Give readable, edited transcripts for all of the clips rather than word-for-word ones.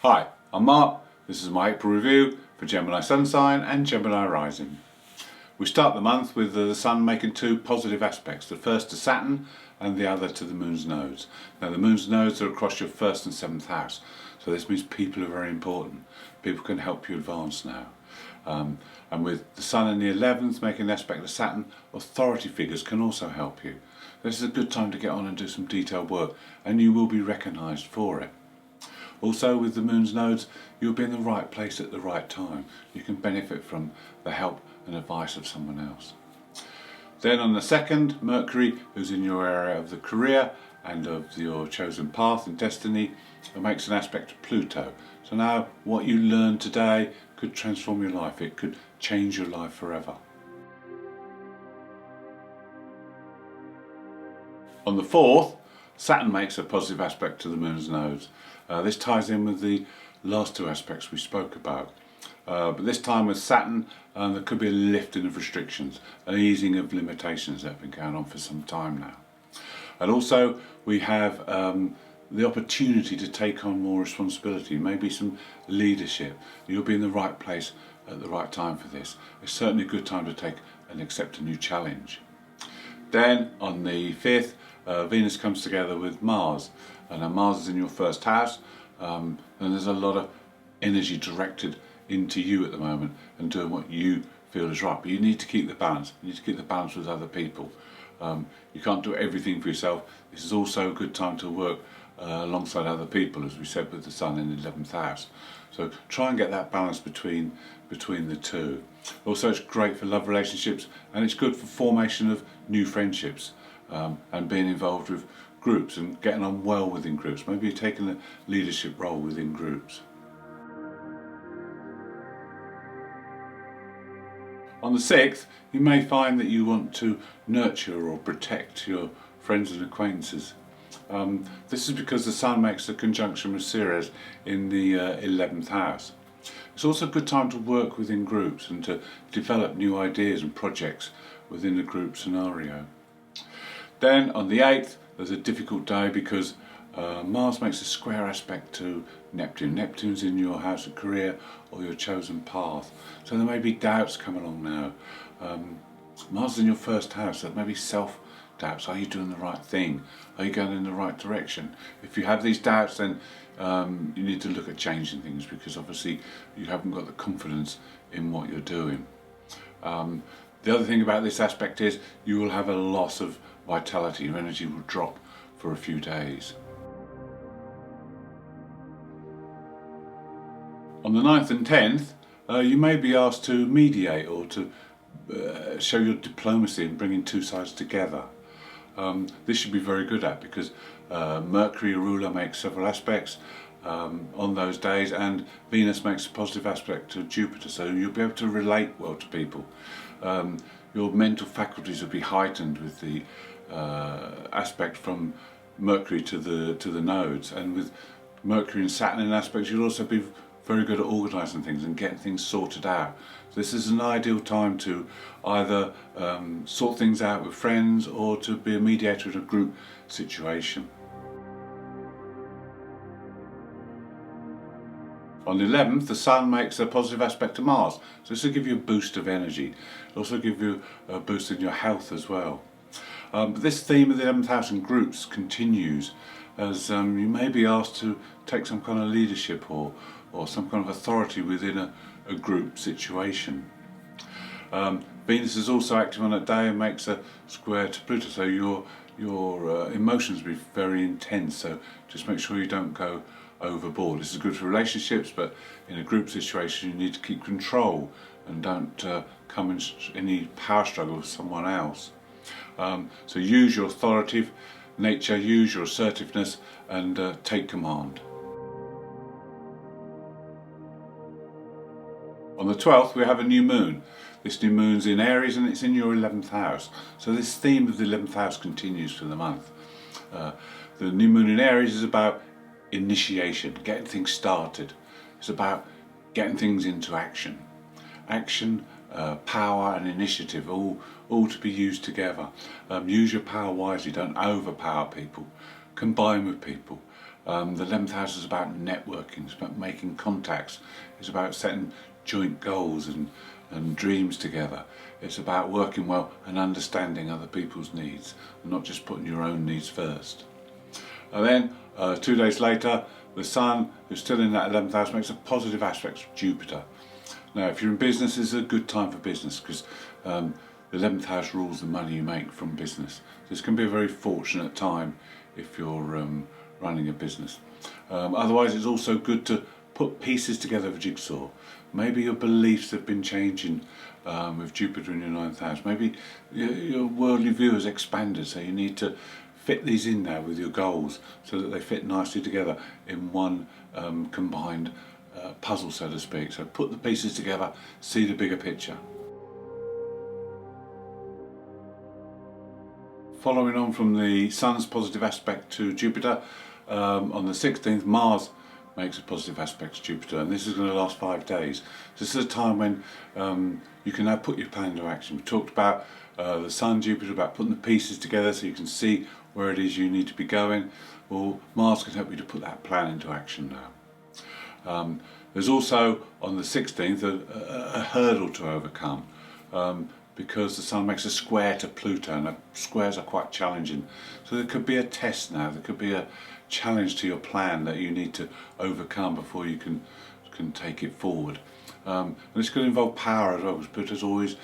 Hi, I'm Mark. This is my April review for Gemini Sun sign and Gemini rising. We start the month with the Sun making two positive aspects, the first to Saturn and the other to the Moon's nodes. Now the Moon's nodes are across your 1st and 7th house, so this means people are very important. People can help you advance now. And with the Sun in the 11th making an aspect to Saturn, authority figures can also help you. This is a good time to get on and do some detailed work, and you will be recognised for it. Also with the Moon's nodes, you'll be in the right place at the right time. You can benefit from the help and advice of someone else. Then on the 2nd, Mercury, who's in your area of the career and of your chosen path and destiny, makes an aspect to Pluto. So now what you learn today could transform your life. It could change your life forever. On the 4th, Saturn makes a positive aspect to the Moon's nodes. This ties in with the last two aspects we spoke about. But this time with Saturn, there could be a lifting of restrictions, an easing of limitations that have been going on for some time now. And also we have the opportunity to take on more responsibility, maybe some leadership. You'll be in the right place at the right time for this. It's certainly a good time to take and accept a new challenge. Then on the 5th, Venus comes together with Mars, and Mars is in your 1st house, and there's a lot of energy directed into you at the moment and doing what you feel is right. But you need to keep the balance. You need to keep the balance with other people. You can't do everything for yourself. This is also a good time to work alongside other people, as we said with the Sun in the 11th house. So try and get that balance between the two. Also, it's great for love relationships, and it's good for formation of new friendships, and being involved with groups and getting on well within groups. Maybe you're taking a leadership role within groups. On the 6th, you may find that you want to nurture or protect your friends and acquaintances. This is because the Sun makes a conjunction with Ceres in the 11th house. It's also a good time to work within groups and to develop new ideas and projects within a group scenario. Then on the 8th, there's a difficult day because Mars makes a square aspect to Neptune. Neptune's in your house of career or your chosen path. So there may be doubts coming along now. Mars is in your 1st house, so there may be self-doubts. Are you doing the right thing? Are you going in the right direction? If you have these doubts, then you need to look at changing things, because obviously you haven't got the confidence in what you're doing. The other thing about this aspect is you will have a loss of vitality. Your energy will drop for a few days. On the 9th and 10th, you may be asked to mediate or to show your diplomacy in bringing two sides together. This should be very good at, because Mercury, a ruler, makes several aspects on those days, and Venus makes a positive aspect to Jupiter, so you'll be able to relate well to people. Your mental faculties will be heightened with the aspect from Mercury to the nodes, and with Mercury and Saturn in aspects, you'll also be very good at organising things and getting things sorted out. So this is an ideal time to either sort things out with friends or to be a mediator in a group situation. On the 11th, the Sun makes a positive aspect to Mars, so this will give you a boost of energy. It'll also give you a boost in your health as well. But this theme of the 11th house and groups continues, as you may be asked to take some kind of leadership or some kind of authority within a group situation. Venus is also active on that day and makes a square to Pluto, so your emotions will be very intense, so just make sure you don't go overboard. This is good for relationships, but in a group situation you need to keep control and don't come in any power struggle with someone else. So use your authoritative nature, use your assertiveness, and take command. On the 12th, we have a new moon. This new moon's in Aries and it's in your 11th house. So this theme of the 11th house continues for the month. The new moon in Aries is about initiation, getting things started. It's about getting things into action. Action, power and initiative, all to be used together. Use your power wisely, don't overpower people. Combine with people. The 11th house is about networking, it's about making contacts, it's about setting joint goals and dreams together. It's about working well and understanding other people's needs and not just putting your own needs first. And then 2 days later, the Sun, who's still in that 11th house, makes a positive aspect to Jupiter. Now, if you're in business, it's a good time for business because the 11th house rules the money you make from business. So this can be a very fortunate time if you're running a business. Otherwise, it's also good to put pieces together of a jigsaw. Maybe your beliefs have been changing with Jupiter in your 9th house. Maybe your worldly view has expanded, so you need to fit these in now with your goals so that they fit nicely together in one combined puzzle, so to speak. So put the pieces together, see the bigger picture. Following on from the Sun's positive aspect to Jupiter, on the 16th, Mars makes a positive aspect to Jupiter, and this is going to last 5 days. So this is a time when you can now put your plan into action. We talked about the Sun, Jupiter, about putting the pieces together so you can see where it is you need to be going. Well, Mars can help you to put that plan into action now. There's also on the 16th a hurdle to overcome because the Sun makes a square to Pluto, and squares are quite challenging. So there could be a test now, there could be a challenge to your plan that you need to overcome before you can take it forward. And it's going to involve power as well, because Pluto's always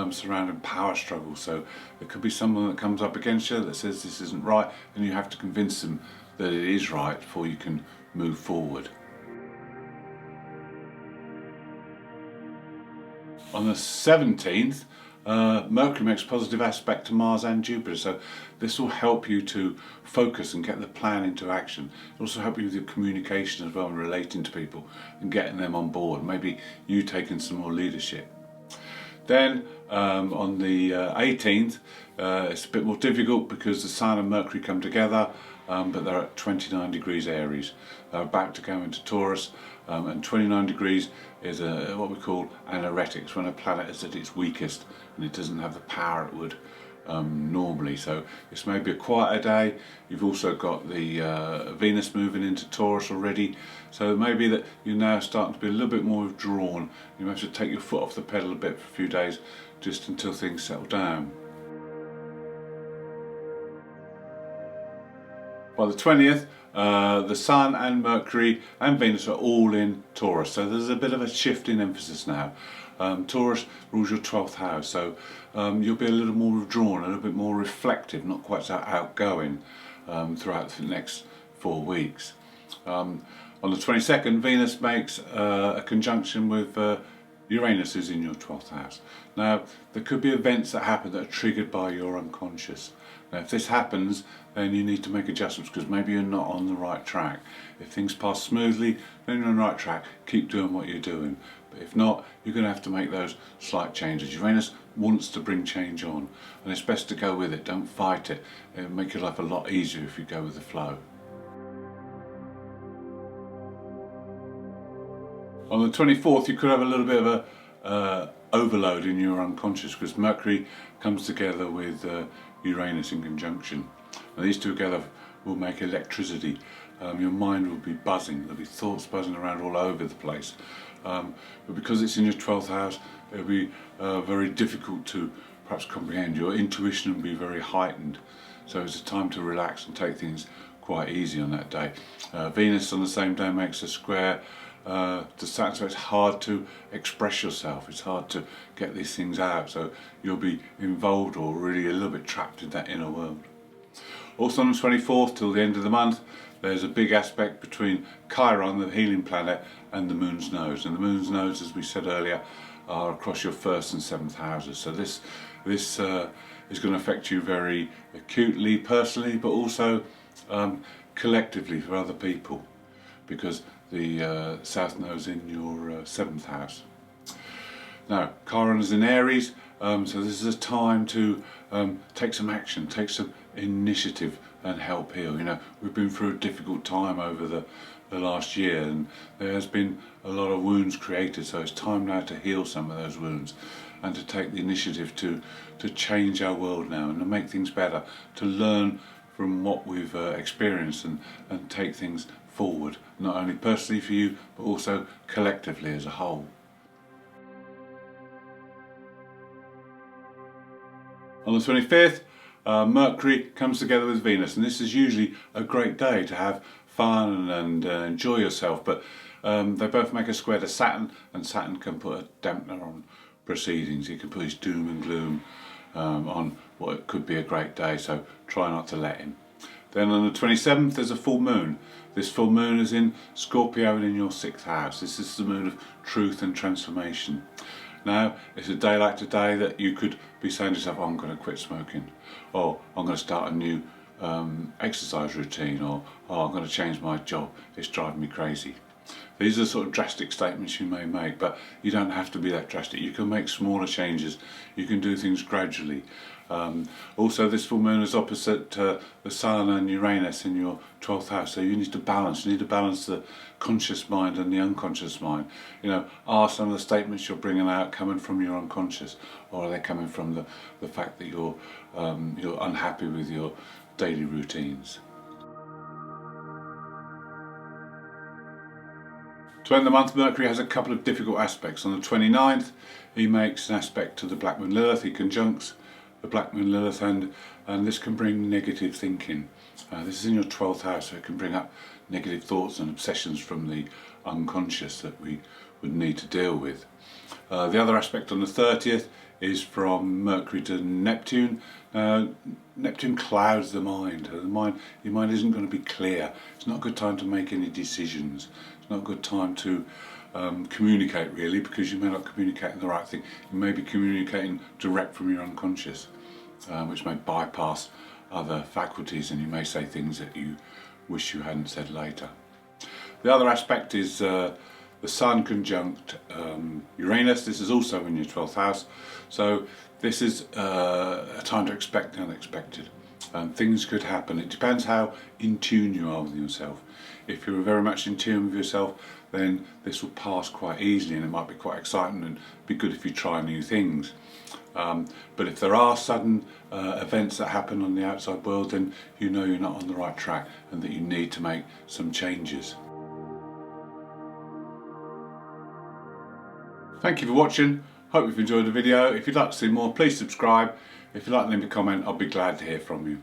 surrounding power struggles. So there could be someone that comes up against you that says this isn't right, and you have to convince them that it is right before you can move forward. On the 17th, Mercury makes a positive aspect to Mars and Jupiter, so this will help you to focus and get the plan into action. It'll also help you with your communication as well and relating to people and getting them on board, maybe you taking some more leadership. Then on the 18th, it's a bit more difficult because the Sun and Mercury come together, but they're at 29 degrees Aries. They're about to go into Taurus, and 29 degrees is what we call anoretics, when a planet is at its weakest and it doesn't have the power it would normally. So this may be a quieter day. You've also got the Venus moving into Taurus already, so it may be that you're now starting to be a little bit more withdrawn. You may have to take your foot off the pedal a bit for a few days just until things settle down. By the 20th, the Sun and Mercury and Venus are all in Taurus, so there's a bit of a shift in emphasis now. Taurus rules your 12th house, so you'll be a little more withdrawn, a little bit more reflective, not quite so outgoing throughout the next 4 weeks. On the 22nd, Venus makes a conjunction with Uranus, who's in your 12th house. Now, there could be events that happen that are triggered by your unconscious. Now, if this happens, then you need to make adjustments because maybe you're not on the right track. If things pass smoothly, then you're on the right track. Keep doing what you're doing. But if not, you're going to have to make those slight changes. Uranus wants to bring change on, and it's best to go with it. Don't fight it. It'll make your life a lot easier if you go with the flow. On the 24th, you could have a little bit of a overload in your unconscious because Mercury comes together with Uranus in conjunction. And these two together will make electricity. Your mind will be buzzing. There'll be thoughts buzzing around all over the place. But because it's in your 12th house, it'll be very difficult to perhaps comprehend. Your intuition will be very heightened. So it's a time to relax and take things quite easy on that day. Venus on the same day makes a square to Saturn, so it's hard to express yourself, it's hard to get these things out, so you'll be involved or really a little bit trapped in that inner world. Also on the 24th till the end of the month, there's a big aspect between Chiron, the healing planet, and the moon's nodes. And the moon's nodes, as we said earlier, are across your 1st and 7th houses. So this is going to affect you very acutely, personally, but also collectively for other people, because the South Node is in your 7th house. Now, Chiron is in Aries, so this is a time to take some action, take some initiative and help heal. You know, we've been through a difficult time over the last year, and there has been a lot of wounds created, so it's time now to heal some of those wounds and to take the initiative to change our world now and to make things better, to learn from what we've experienced and take things forward, not only personally for you but also collectively as a whole. On the 25th, Mercury comes together with Venus, and this is usually a great day to have fun and enjoy yourself, but they both make a square to Saturn, and Saturn can put a dampener on proceedings. He can put his doom and gloom on what could be a great day, so try not to let him. Then on the 27th there's a full moon. This full moon is in Scorpio and in your 6th house. This is the moon of truth and transformation. Now, it's a day like today that you could be saying to yourself, oh, I'm going to quit smoking, or I'm going to start a new exercise routine, or oh, I'm going to change my job, it's driving me crazy. These are sort of drastic statements you may make, but you don't have to be that drastic. You can make smaller changes, you can do things gradually. Also, this full moon is opposite the Sun and Uranus in your 12th house, so you need to balance. You need to balance the conscious mind and the unconscious mind. You know, are some of the statements you're bringing out coming from your unconscious, or are they coming from the fact that you're unhappy with your daily routines? To end the month, Mercury has a couple of difficult aspects. On the 29th, he makes an aspect to the Black Moon Lilith. He conjuncts the Black Moon Lilith, and this can bring negative thinking. This is in your 12th house, so it can bring up negative thoughts and obsessions from the unconscious that we would need to deal with. The other aspect on the 30th is from Mercury to Neptune. Neptune clouds the mind. Your mind isn't going to be clear. It's not a good time to make any decisions. It's not a good time to communicate, really, because you may not communicate the right thing. You may be communicating direct from your unconscious, which may bypass other faculties, and you may say things that you wish you hadn't said later. The other aspect is the Sun conjunct Uranus. This is also in your 12th house, so this is a time to expect the unexpected. Things could happen. It depends how in tune you are with yourself. If you're very much in tune with yourself, then this will pass quite easily, and it might be quite exciting and be good if you try new things. But if there are sudden events that happen on the outside world, then you know you're not on the right track and that you need to make some changes. Thank you for watching. Hope you've enjoyed the video. If you'd like to see more, please subscribe. If you'd like to leave a comment, I'll be glad to hear from you.